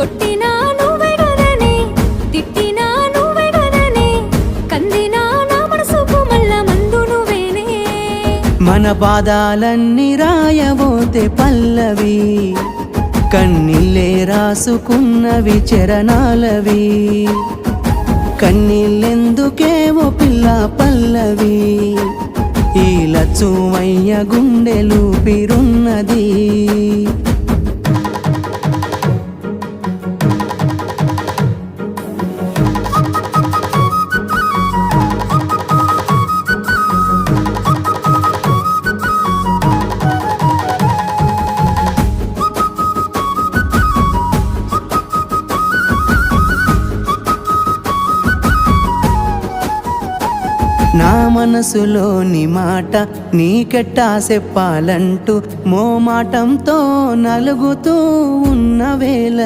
కొట్టినా నువ్వే గదనే, తిట్టినా నువ్వే గదనే, కందినా నా మనసుకు మళ్ళా మందు నువ్వేనే. మన పాదాలన్నీ రాయబోతే పల్లవి, కన్నీళ్ళే రాసుకున్నవి చరణాలవి. కన్నీళ్ళెందుకేవో పిల్ల పల్లవి, ఈ లచ్చుమయ్య గుండెలు పిరున్నది. నా మనసులోని మాట నీకెట్టా చెప్పాలంటూ మోమాటంతో నలుగుతూ ఉన్న వేళ